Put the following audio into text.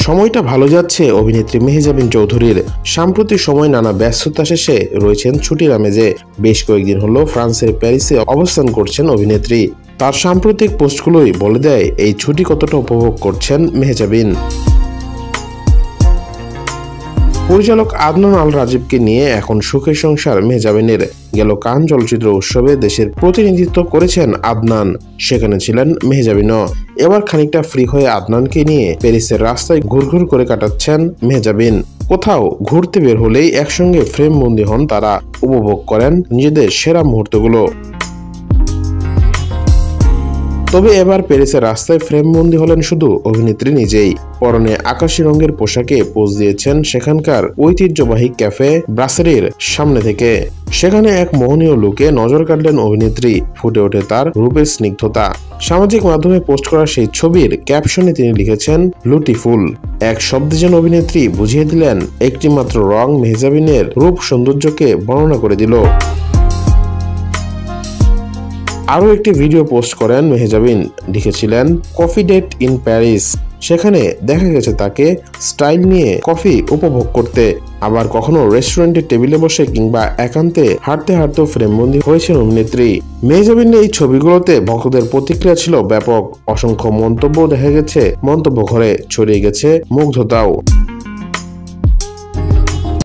সময়টা ভালো যাচ্ছে অভিনেত্রী মেহজাবিন চৌধুরীর। সাম্প্রতিক সময় নানা ব্যস্ততা শেষে রয়েছেন ছুটির আমেজে। বেশ কয়েকদিন হলো ফ্রান্সের প্যারিসে অবস্থান করছেন অভিনেত্রী। তার সাম্প্রতিক পোস্টগুলোই বলে দেয় এই ছুটি কতটা উপভোগ করছেন মেহজাবিন। পরিচালক আদনান আল রাজীবকে নিয়ে এখন সুখের সংসার মেহজাবিনের। গেল কান চলচ্চিত্র উৎসবে দেশের প্রতিনিধিত্ব করেছেন আদনান, সেখানে ছিলেন মেহজাবিনও। এবার খানিকটা ফ্রি হয়ে আদনানকে নিয়ে প্যারিসের রাস্তায় ঘুরঘুর করে কাটাচ্ছেন মেহজাবিন। কোথাও ঘুরতে বের হলেই একসঙ্গে ফ্রেম বন্দী হন তারা, উপভোগ করেন নিজেদের সেরা মুহূর্তগুলো। তবে এবার প্যারিসের রাস্তায় ফ্রেমবন্দি হলেন শুধু অভিনেত্রী নিজেই। পরনে আকাশি রঙের পোশাকে পোজ দিয়েছেন সেখানকার ঐতিহ্যবাহী ক্যাফে ব্রাসেরির সামনে থেকে। সেখানে এক মোহনীয় লুকে নজর কাটলেন অভিনেত্রী, ফুটে ওঠে তার রূপের স্নিগ্ধতা। সামাজিক মাধ্যমে পোস্ট করা সেই ছবির ক্যাপশনে তিনি লিখেছেন বিউটিফুল। এক শব্দে যেন অভিনেত্রী বুঝিয়ে দিলেন একটি মাত্র রং মেহজাবিনের রূপ সৌন্দর্যকে বর্ণনা করে দিল। আরও একটি ভিডিও পোস্ট করেন মেহজাবিন, লিখেছিলেন কফি ডেট ইন প্যারিস। সেখানে দেখা গেছে তাকে স্টাইল নিয়ে কফি উপভোগ করতে, আবার কখনো রেস্টুরেন্টের টেবিলে বসে কিংবা একান্তে হাঁটতে হাঁটতে ফ্রেমবন্দি হয়েছেন অভিনেত্রী। মেহজাবিনের এই ছবিগুলোতে ভক্তদের প্রতিক্রিয়া ছিল ব্যাপক। অসংখ্য মন্তব্য দেখা গেছে, মন্তব্য ঘরে ছড়িয়ে গেছে মুগ্ধতাও।